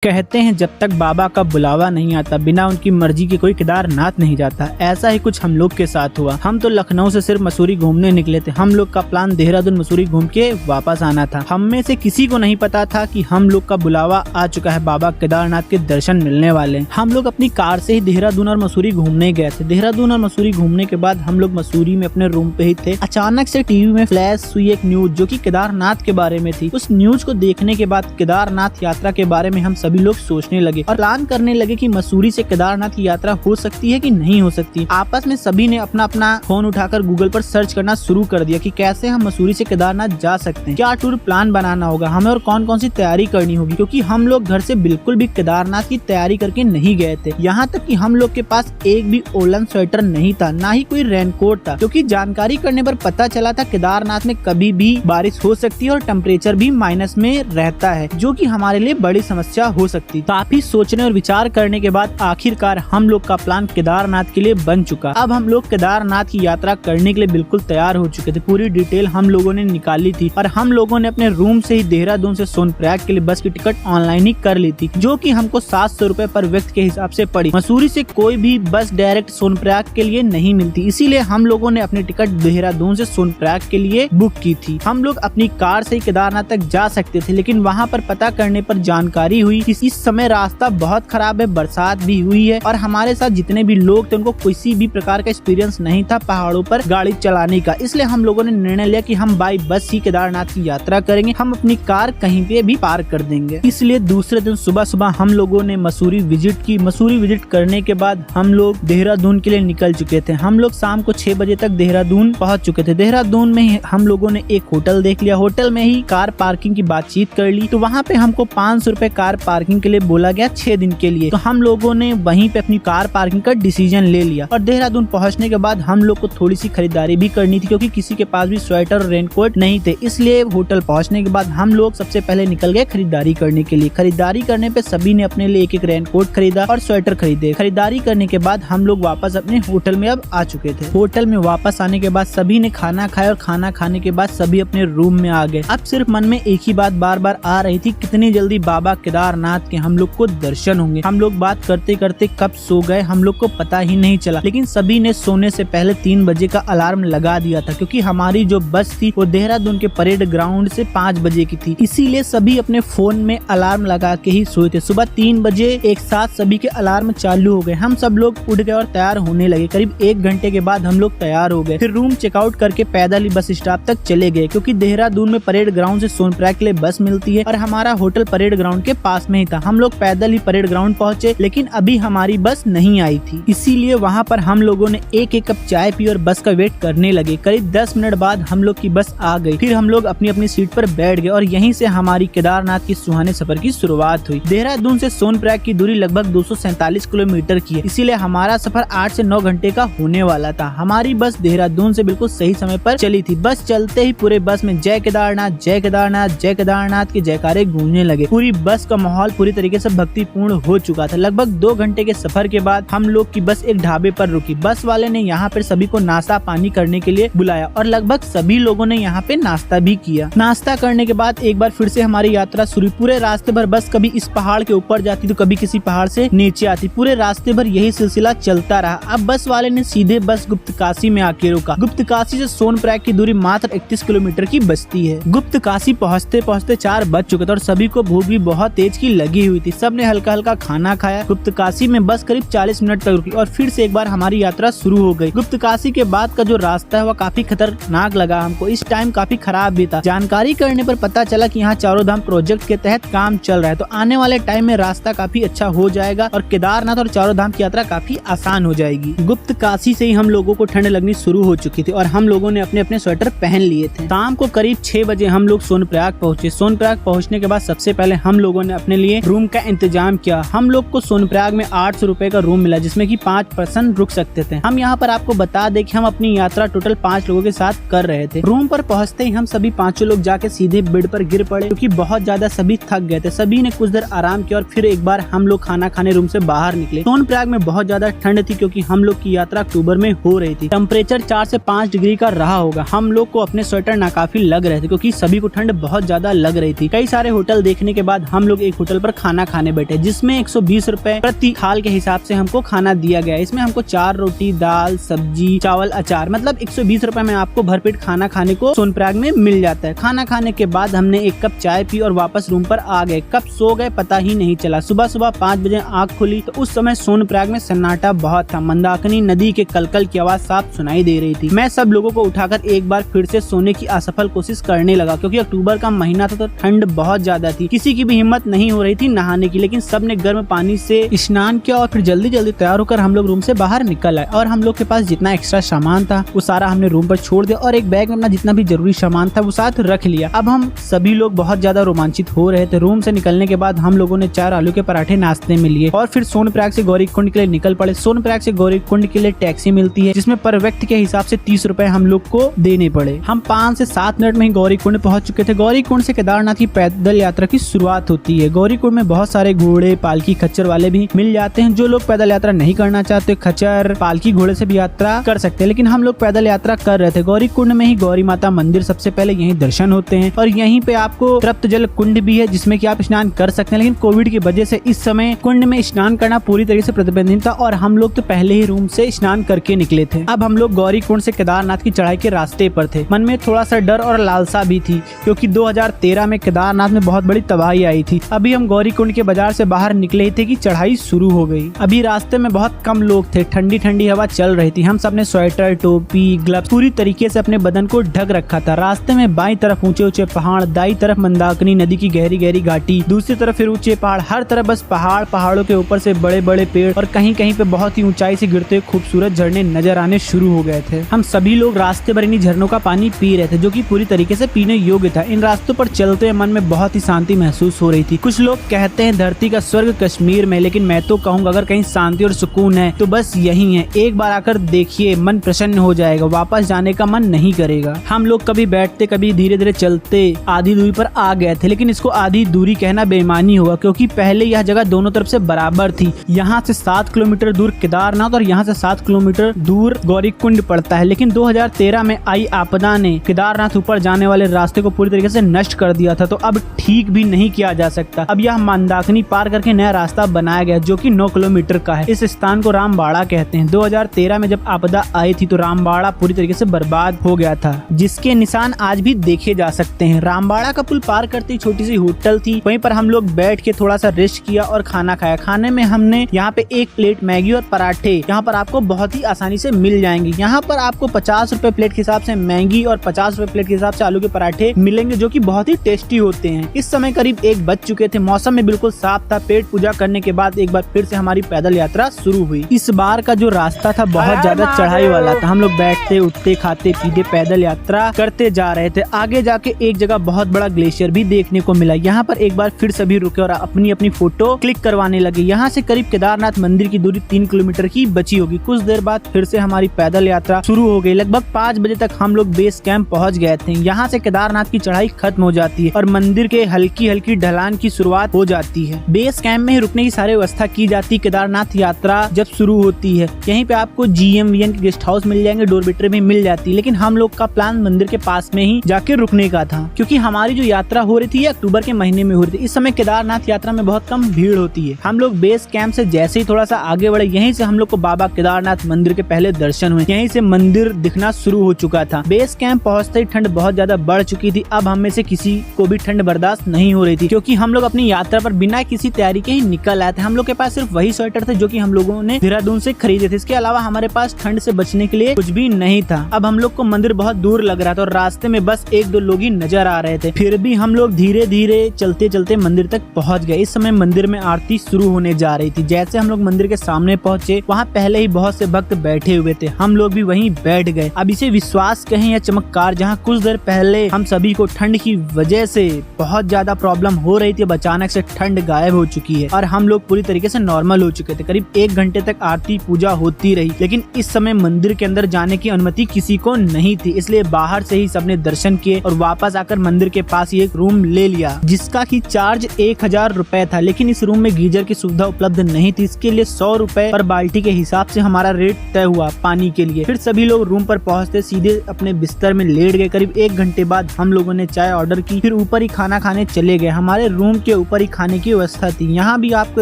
कहते हैं जब तक बाबा का बुलावा नहीं आता बिना उनकी मर्जी के कोई केदारनाथ नहीं जाता। ऐसा ही कुछ हम लोग के साथ हुआ। हम तो लखनऊ से सिर्फ मसूरी घूमने निकले थे। हम लोग का प्लान देहरादून मसूरी घूम के वापस आना था। हम में से किसी को नहीं पता था कि हम लोग का बुलावा आ चुका है, बाबा केदारनाथ के दर्शन मिलने वाले। हम लोग अपनी कार से ही देहरादून और मसूरी घूमने गए थे। देहरादून और मसूरी घूमने के बाद हम लोग मसूरी में अपने रूम पे ही थे। अचानक से टीवी में फ्लैश हुई एक न्यूज जो कि केदारनाथ के बारे में थी। उस न्यूज को देखने के बाद केदारनाथ यात्रा के बारे में हम सभी लोग सोचने लगे और प्लान करने लगे कि मसूरी से केदारनाथ की यात्रा हो सकती है कि नहीं हो सकती। आपस में सभी ने अपना अपना फोन उठाकर गूगल पर सर्च करना शुरू कर दिया कि कैसे हम मसूरी से केदारनाथ जा सकते हैं, क्या टूर प्लान बनाना होगा हमें और कौन कौन सी तैयारी करनी होगी, क्योंकि हम लोग घर से बिल्कुल भी केदारनाथ की तैयारी करके नहीं गए थे। यहाँ तक कि हम लोग के पास एक भी वोलन स्वेटर नहीं था, ना ही कोई रेनकोट था, क्योंकि जानकारी करने पर पता चला था केदारनाथ में कभी भी बारिश हो सकती है और टेम्परेचर भी माइनस में रहता है, जो कि हमारे लिए बड़ी समस्या हो सकती। काफी सोचने और विचार करने के बाद आखिरकार हम लोग का प्लान केदारनाथ के लिए बन चुका। अब हम लोग केदारनाथ की यात्रा करने के लिए बिल्कुल तैयार हो चुके थे। पूरी डिटेल हम लोगों ने निकाली थी और हम लोगों ने अपने रूम से ही देहरादून से सोनप्रयाग के लिए बस की टिकट ऑनलाइन ही कर ली थी, जो कि हमको 700 रुपए पर व्यक्ति के हिसाब से पड़ी। मसूरी से कोई भी बस डायरेक्ट सोनप्रयाग के लिए नहीं मिलती, इसीलिए हम लोगों ने अपनी टिकट देहरादून से सोनप्रयाग के लिए बुक की थी। हम लोग अपनी कार से ही केदारनाथ तक जा सकते थे, लेकिन वहाँ पर पता करने पर जानकारी हुई कि इस समय रास्ता बहुत खराब है, बरसात भी हुई है और हमारे साथ जितने भी लोग थे उनको किसी भी प्रकार का एक्सपीरियंस नहीं था पहाड़ों पर गाड़ी चलाने का। इसलिए हम लोगों ने निर्णय लिया कि हम बाई बस ही केदारनाथ की यात्रा करेंगे, हम अपनी कार कहीं पे भी पार्क कर देंगे। इसलिए दूसरे दिन सुबह सुबह हम लोगों ने मसूरी विजिट की। मसूरी विजिट करने के बाद हम लोग देहरादून के लिए निकल चुके थे। हम लोग शाम को 6 बजे तक देहरादून पहुँच चुके थे। देहरादून में हम लोगों ने एक होटल देख लिया। होटल में ही कार पार्किंग की बातचीत कर ली, तो वहाँ पे हमको 500 रुपए कार पार्किंग के लिए बोला गया 6 दिन के लिए। तो हम लोगों ने वहीं पे अपनी कार पार्किंग का डिसीजन ले लिया और देहरादून पहुंचने के बाद हम लोग को थोड़ी सी खरीदारी भी करनी थी, क्योंकि किसी के पास भी स्वेटर और रेनकोट नहीं थे। इसलिए होटल पहुंचने के बाद हम लोग सबसे पहले निकल गए खरीदारी करने के लिए। खरीदारी करने पे सभी ने अपने लिए एक रेनकोट खरीदा और स्वेटर खरीदे। खरीदारी करने के बाद हम लोग वापस अपने होटल में अब आ चुके थे। होटल में वापस आने के बाद सभी ने खाना खाया और खाना खाने के बाद सभी अपने रूम में आ गए। अब सिर्फ मन में एक ही बात बार बार आ रही थी, कितनी जल्दी बाबा केदारनाथ के हम लोग को दर्शन होंगे। हम लोग बात करते करते कब सो गए हम लोग को पता ही नहीं चला, लेकिन सभी ने सोने से पहले 3 बजे का अलार्म लगा दिया था, क्योंकि हमारी जो बस थी वो देहरादून के परेड ग्राउंड से 5 बजे की थी। इसीलिए सभी अपने फोन में अलार्म लगा के ही सोए थे। सुबह 3 बजे एक साथ सभी के अलार्म चालू हो गए। हम सब लोग उठ गए और तैयार होने लगे। करीब 1 घंटे के बाद हम लोग तैयार हो गए। फिर रूम चेकआउट करके पैदल ही बस स्टॉप तक चले गए, क्योंकि देहरादून में परेड ग्राउंड से सोनप्रयाग के लिए बस मिलती है और हमारा होटल परेड ग्राउंड के पास में ही था। हम लोग पैदल ही परेड ग्राउंड पहुंचे, लेकिन अभी हमारी बस नहीं आई थी। इसीलिए वहाँ पर हम लोगों ने एक कप चाय पी और बस का वेट करने लगे। करीब 10 मिनट बाद हम लोग की बस आ गई। फिर हम लोग अपनी अपनी सीट पर बैठ गए और यहीं से हमारी केदारनाथ की सुहाने सफर की शुरुआत हुई। देहरादून से सोनप्रयाग की दूरी लगभग 247 किलोमीटर की है, इसीलिए हमारा सफर 8 से 9 घंटे का होने वाला था। हमारी बस देहरादून से बिल्कुल सही समय पर चली थी। बस चलते ही पूरे बस में जय केदारनाथ जय केदारनाथ जय केदारनाथ के जयकारे गूंजने लगे। पूरी बस का माहौल पूरी तरीके से भक्तिपूर्ण हो चुका था। लगभग 2 घंटे के सफर के बाद हम लोग की बस एक ढाबे पर रुकी। बस वाले ने यहाँ पर सभी को नाश्ता पानी करने के लिए बुलाया और लगभग सभी लोगों ने यहाँ पे नाश्ता भी किया। नाश्ता करने के बाद एक बार फिर से हमारी यात्रा शुरू। पूरे रास्ते भर बस कभी इस पहाड़ के ऊपर जाती तो कभी किसी पहाड़ से नीचे आती। पूरे रास्ते भर यही सिलसिला चलता रहा। अब बस वाले ने सीधे बस गुप्तकाशी में आके रुका। गुप्तकाशी से सोनप्रयाग की दूरी मात्र 31 किलोमीटर की बचती है। गुप्तकाशी पहुँचते पहुँचते 4 बज चुके थे और सभी को भूख भी बहुत तेज की लगी हुई थी। सबने हल्का हल्का खाना खाया। गुप्तकाशी में बस करीब 40 मिनट तक रुकी और फिर से एक बार हमारी यात्रा शुरू हो गई। गुप्तकाशी के बाद का जो रास्ता है वो काफी खतरनाक लगा हमको। इस टाइम काफी खराब भी था। जानकारी करने पर पता चला कि यहाँ चारों धाम प्रोजेक्ट के तहत काम चल रहा है, तो आने वाले टाइम में रास्ता काफी अच्छा हो जाएगा और केदारनाथ और चारों धाम की यात्रा काफी आसान हो जाएगी। गुप्तकाशी से ही हम लोगों को ठंड लगनी शुरू हो चुकी थी और हम लोगों ने अपने अपने स्वेटर पहन लिए थे। शाम को करीब 6 बजे हम लोग सोनप्रयाग पहुँचे। सोनप्रयाग पहुँचने के बाद सबसे पहले हम लोगों ने अपने लिए रूम का इंतजाम किया। हम लोग को सोनप्रयाग में 800 रुपए का रूम मिला, जिसमें कि 5 पर्सन रुक सकते थे। हम यहाँ पर आपको बता दें कि हम अपनी यात्रा टोटल 5 लोगों के साथ कर रहे थे। रूम पर पहुँचते ही हम सभी 5 लोग जाके सीधे बेड पर गिर पड़े, क्योंकि बहुत ज्यादा सभी थक गए थे। सभी ने कुछ देर आराम किया और फिर एक बार हम लोग खाना खाने रूम से बाहर निकले। सोनप्रयाग में बहुत ज्यादा ठंड थी, क्योंकि हम लोग की यात्रा अक्टूबर में हो रही थी। टेम्परेचर 4 से 5 डिग्री का रहा होगा। हम लोग को अपने स्वेटर नाकाफी लग रहे थे, क्योंकि सभी को ठंड बहुत ज्यादा लग रही थी। कई सारे होटल देखने के बाद हम लोग एक होटल पर खाना खाने बैठे, जिसमें 120 रुपए प्रति थाल के हिसाब से हमको खाना दिया गया। इसमें हमको 4 रोटी, दाल, सब्जी, चावल, अचार, मतलब 120 रुपए में आपको भरपेट खाना खाने को सोनप्रयाग में मिल जाता है। खाना खाने के बाद हमने एक कप चाय पी और वापस रूम पर आ गए। कब सो गए पता ही नहीं चला। सुबह सुबह 5 बजे आँख खुली तो उस समय सोनप्रयाग में सन्नाटा बहुत था। मंदाकिनी नदी के कलकल की आवाज साफ सुनाई दे रही थी। मैं सब लोगों को उठाकर एक बार फिर से सोने की असफल कोशिश करने लगा, क्योंकि अक्टूबर का महीना था तो ठंड बहुत ज्यादा थी। किसी की भी हिम्मत नहीं हो रही थी नहाने की, लेकिन सबने गर्म पानी से स्नान किया और फिर जल्दी जल्दी तैयार होकर हम लोग रूम से बाहर निकल आए। और हम लोग के पास जितना एक्स्ट्रा सामान था वो सारा हमने रूम पर छोड़ दिया और एक बैग में अपना जितना भी जरूरी सामान था वो साथ रख लिया। अब हम सभी लोग बहुत ज्यादा रोमांचित हो रहे थे। रूम से निकलने के बाद हम लोगों ने 4 आलू के पराठे नाश्ते में लिए और फिर सोनप्रयाग से गौरीकुंड के लिए निकल पड़े। सोनप्रयाग से गौरीकुंड के लिए टैक्सी मिलती है, जिसमें पर व्यक्ति के हिसाब से 30 रुपए हम लोग को देने पड़े। हम 5 से 7 मिनट में ही गौरीकुंड पहुंच चुके थे। गौरीकुंड से केदारनाथ की पैदल यात्रा की शुरुआत होती है। गौरीकुंड में बहुत सारे घोड़े, पालकी, खच्चर वाले भी मिल जाते हैं। जो लोग पैदल यात्रा नहीं करना चाहते, खच्चर, पालकी, घोड़े से भी यात्रा कर सकते हैं, लेकिन हम लोग पैदल यात्रा कर रहे थे। गौरीकुंड में ही गौरी माता मंदिर सबसे पहले यहीं दर्शन होते हैं और यहीं पे आपको तृप्त जल कुंड भी है, जिसमें कि आप स्नान कर सकते हैं। लेकिन कोविड की वजह से इस समय कुंड में स्नान करना पूरी तरीके से प्रतिबंधित था और हम लोग तो पहले ही रूम से स्नान करके निकले थे। अब हम लोग गौरीकुंड से केदारनाथ की चढ़ाई के रास्ते पर थे। मन में थोड़ा सा डर और लालसा भी थी, क्योंकि 2013 में केदारनाथ में बहुत बड़ी तबाही आई थी। अभी हम गौरीकुंड के बाजार से बाहर निकले ही थे कि चढ़ाई शुरू हो गई। अभी रास्ते में बहुत कम लोग थे, ठंडी ठंडी हवा चल रही थी। हम सब ने स्वेटर, टोपी, ग्लव्स पूरी तरीके से अपने बदन को ढक रखा था। रास्ते में बाईं तरफ ऊंचे ऊंचे पहाड़, दाईं तरफ मंदाकिनी नदी की गहरी गहरी घाटी, दूसरी तरफ फिर ऊंचे पहाड़, हर तरफ बस पहाड़, पहाड़ों के ऊपर से बड़े बड़े पेड़ और कहीं कहीं पे बहुत ही ऊंचाई से गिरते हुए खूबसूरत झरने नजर आने शुरू हो गए थे। हम सभी लोग रास्ते भर इन्हीं झरनों का पानी पी रहे थे, जो कि पूरी तरीके से पीने योग्य था। इन रास्तों पर चलते हुए मन में बहुत ही शांति महसूस हो रही थी। कुछ लोग कहते हैं धरती का स्वर्ग कश्मीर में, लेकिन मैं तो कहूँगा अगर कहीं शांति और सुकून है तो बस यही है। एक बार आकर देखिए, मन प्रसन्न हो जाएगा, वापस जाने का मन नहीं करेगा। हम लोग कभी बैठते कभी धीरे धीरे चलते आधी दूरी पर आ गए थे, लेकिन इसको आधी दूरी कहना बेईमानी होगा, क्योंकि पहले यह जगह दोनों तरफ से बराबर थी। यहाँ से 7 किलोमीटर दूर केदारनाथ और यहाँ से 7 किलोमीटर दूर गौरीकुंड पड़ता है। लेकिन 2013 में आई आपदा ने केदारनाथ ऊपर जाने वाले रास्ते को पूरी तरीके से नष्ट कर दिया था, तो अब ठीक भी नहीं किया जा सकता। अब यह मंदाकिनी पार करके नया रास्ता बनाया गया, जो कि 9 किलोमीटर का है। इस स्थान को रामबाड़ा कहते हैं। 2013 में जब आपदा आई थी तो रामबाड़ा पूरी तरीके से बर्बाद हो गया था, जिसके निशान आज भी देखे जा सकते हैं। रामबाड़ा का पुल पार करते ही छोटी सी होटल थी, वहीं पर हम लोग बैठ के थोड़ा सा रेस्ट किया और खाना खाया। खाने में हमने यहाँ पे 1 प्लेट मैगी और पराठे यहाँ पर आपको बहुत ही आसानी से मिल जाएंगे। यहाँ पर आपको 50 रुपए प्लेट के हिसाब से मैगी और 50 रुपए प्लेट के हिसाब से आलू के पराठे मिलेंगे, जो कि बहुत ही टेस्टी होते हैं। इस समय करीब 1 बज चुके थे, मौसम में बिल्कुल साफ था। पेट पूजा करने के बाद एक बार फिर से हमारी पैदल यात्रा शुरू हुई। इस बार का जो रास्ता था बहुत ज्यादा चढ़ाई वाला था। हम लोग बैठते, उठते, खाते, पीते पैदल यात्रा करते जा रहे थे। आगे जाके एक जगह बहुत बड़ा ग्लेशियर भी देखने को मिला। यहाँ पर एक बार फिर सभी रुके और अपनी अपनी फोटो क्लिक करवाने लगे। यहाँ से करीब केदारनाथ मंदिर की दूरी 3 किलोमीटर की बची होगी। कुछ देर बाद फिर से हमारी पैदल यात्रा शुरू हो गई। लगभग 5 बजे तक हम लोग बेस कैंप पहुँच गए थे। यहाँ से केदारनाथ की चढ़ाई खत्म हो जाती है और मंदिर के हल्की हल्की ढलान की शुरुआत हो जाती है। बेस कैंप में रुकने की सारी व्यवस्था की जाती है। केदारनाथ यात्रा जब शुरू होती है यहीं पे आपको GMVN के गेस्ट हाउस मिल जाएंगे, डोरमेटरी भी मिल जाती है। लेकिन हम लोग का प्लान मंदिर के पास में ही जाके रुकने का था, क्योंकि हमारी जो यात्रा हो रही थी ये अक्टूबर के महीने में हो रही थी। इस समय केदारनाथ यात्रा में बहुत कम भीड़ होती है। हम लोग बेस कैंप से जैसे ही थोड़ा सा आगे बढ़े, यहीं से हम लोग को बाबा केदारनाथ मंदिर के पहले दर्शन हुए। यहीं से मंदिर दिखना शुरू हो चुका था। बेस कैंप पहुंचते ही ठंड बहुत ज्यादा बढ़ चुकी थी। अब हम में से किसी को भी ठंड बर्दाश्त नहीं हो रही थी, क्योंकि हम लोग अपनी यात्रा पर बिना किसी तैयारी के ही निकल आए थे। हम लोग के पास सिर्फ वही स्वेटर थे जो कि हम लोगों ने देहरादून से खरीदे थे। इसके अलावा हमारे पास ठंड से बचने के लिए कुछ भी नहीं था। अब हम लोग को मंदिर बहुत दूर लग रहा था और रास्ते में बस 1-2 लोग ही नजर आ रहे थे। फिर भी हम लोग धीरे धीरे चलते चलते मंदिर तक पहुंच गए। इस समय मंदिर में आरती शुरू होने जा रही थी। जैसे हम लोग मंदिर के सामने पहुंचे, वहाँ पहले ही बहुत से भक्त बैठे हुए थे। हम लोग भी वहीं बैठ गए। अब इसे विश्वास कहें या चमत्कार, जहाँ कुछ देर पहले हम सभी को ठंड की वजह से बहुत ज्यादा प्रॉब्लम हो रही थी, अब अचानक से ठंड गायब हो चुकी है और हम लोग पूरी तरीके से नॉर्मल हो चुके थे। करीब 1 घंटे तक आरती पूजा होती रही, लेकिन इस समय मंदिर के अंदर जाने की अनुमति किसी को नहीं थी। इसलिए बाहर से ही सबने दर्शन किए और वापस आकर मंदिर के पास ही एक रूम ले लिया, जिसका की चार्ज 1000 रुपए था। लेकिन इस रूम में गीजर की सुविधा उपलब्ध नहीं थी। इसके लिए 100 रुपए पर बाल्टी के हिसाब से हमारा रेट तय हुआ पानी के लिए। फिर सभी लोग रूम पर पहुंचते सीधे अपने बिस्तर में लेट गए। करीब 1 घंटे बाद हम लोगों ने चाय ऑर्डर की, फिर ऊपर ही खाना खाने चले गए। हमारे रूम के ऊपर ही खाने की व्यवस्था थी। यहाँ भी आपको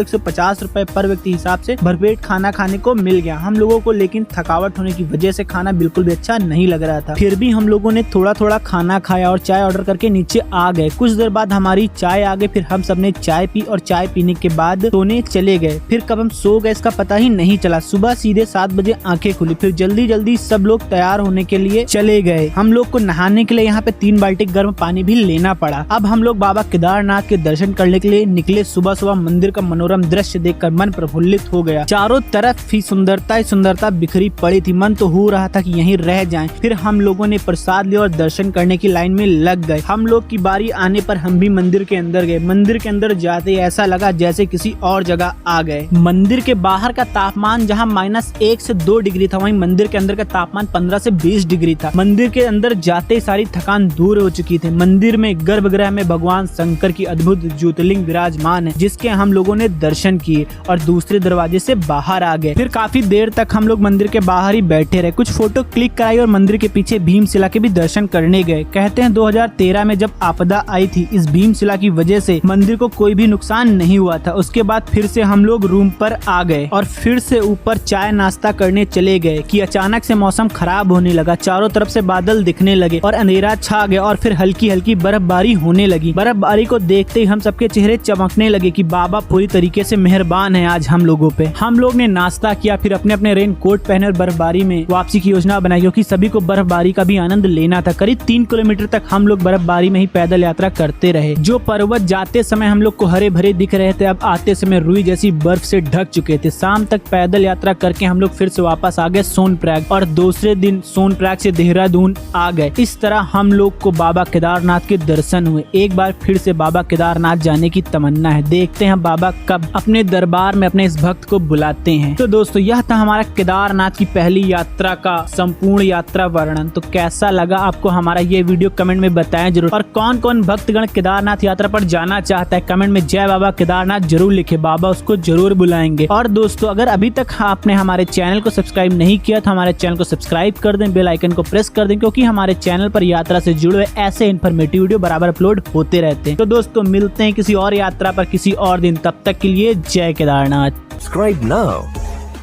150 रुपए पर व्यक्ति हिसाब से भरपेट खाना खाने को मिल गया हम लोगों को, लेकिन थकावट होने की वजह से खाना बिल्कुल भी अच्छा नहीं लग रहा था। फिर भी हम लोगों ने थोड़ा थोड़ा खाना खाया और चाय ऑर्डर करके नीचे आ गए। कुछ देर बाद हमारी चाय आ गई, फिर हम सबने चाय पी और चाय पीने के बाद सोने चले गए। फिर कब हम सो गए इसका पता ही नहीं चला। सुबह सीधे 7 बजे आंखें खुली, फिर जल्दी जल्दी सब लोग तैयार होने के लिए चले गए। हम लोग को नहाने के लिए यहाँ पे 3 बाल्टी गर्म पानी भी लेना पड़ा। अब हम लोग बाबा केदारनाथ के दर्शन करने के लिए निकले। सुबह सुबह मंदिर का मनोरम दृश्य देखकर मन प्रफुल्लित हो गया। चारों तरफ ही सुंदरता बिखरी पड़ी थी। मन तो हो रहा था कि यहीं रह जाएं। फिर हम लोगों ने प्रसाद लिया और दर्शन करने की लाइन में लग गए। हम लोग की बारी आने पर हम भी मंदिर के अंदर गए। मंदिर के अंदर जाते ऐसा लगा जैसे किसी और जगह आ गए। मंदिर के बाहर का तापमान जहाँ -1 से 2 डिग्री था, वहीं मंदिर के अंदर का तापमान 15 से 20 डिग्री था। मंदिर के अंदर जाते ही सारी थकान दूर हो चुकी थी। मंदिर में गर्भगृह में भगवान शंकर की अद्भुत ज्योतिर्लिंग विराजमान है, जिसके हम लोगों ने दर्शन किए और दूसरे दरवाजे से बाहर आ गए। फिर काफी देर तक हम लोग मंदिर के बाहर ही बैठे रहे, कुछ फोटो क्लिक कराई और मंदिर के पीछे भीमशिला के भी दर्शन करने गए। कहते हैं 2013 में जब आपदा आई थी, इस भीमशिला की वजह से मंदिर को कोई भी नुकसान नहीं हुआ था। उसके बाद फिर से हम लोग रूम पर आ गए और फिर से ऊपर चाय नाश्ता करने चले गए कि अचानक से मौसम खराब होने लगा। चारों तरफ से बादल दिखने लगे और अंधेरा छा गया और फिर हल्की हल्की बर्फबारी होने लगी। बर्फबारी को देखते ही हम सबके चेहरे चमकने लगे कि बाबा पूरी तरीके से मेहरबान है आज हम लोगों पे। हम लोग ने नाश्ता किया, फिर अपने अपने रेन कोट पहने और बर्फबारी में वापसी की योजना बनाई, क्योंकि सभी को बर्फबारी का भी आनंद लेना था। करीब 3 किलोमीटर तक हम लोग बर्फबारी में ही पैदल यात्रा करते रहे। जो पर्वत जाते समय हम लोग को हरे भरे दिख रहे थे, अब आते समय रुई जैसी बर्फ से ढक चुके थे। शाम तक पैदल यात्रा करके हम लोग फिर से वापस आ गए सोनप्रयाग और दूसरे दिन सोनप्रयाग से देहरादून आ गए। इस तरह हम लोग को बाबा केदारनाथ के दर्शन हुए। एक बार फिर से बाबा केदारनाथ जाने की तमन्ना है। देखते हैं बाबा कब अपने दरबार में अपने इस भक्त को बुलाते हैं। तो दोस्तों, यह था हमारा केदारनाथ की पहली यात्रा का संपूर्ण यात्रा वर्णन। तो कैसा लगा आपको हमारा ये वीडियो कमेंट में बताएं जरूर। और कौन कौन भक्तगण केदारनाथ यात्रा पर जाना चाहता है कमेंट में जय बाबा केदारनाथ जरूर लिखे, बाबा उसको जरूर बुलाएंगे। और दोस्तों, अगर अभी तक आपने हमारे चैनल को सब्सक्राइब नहीं किया तो हमारे चैनल को सब्सक्राइब कर दें, बेल आइकन को प्रेस कर दें, क्योंकि हमारे चैनल पर यात्रा से जुड़े ऐसे इन्फॉर्मेटिव वीडियो बराबर अपलोड होते रहते हैं। तो दोस्तों, मिलते हैं किसी और यात्रा पर किसी और दिन। तब तक के लिए जय Kedarnath. Subscribe now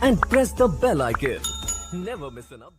and press the bell icon. Never miss an update.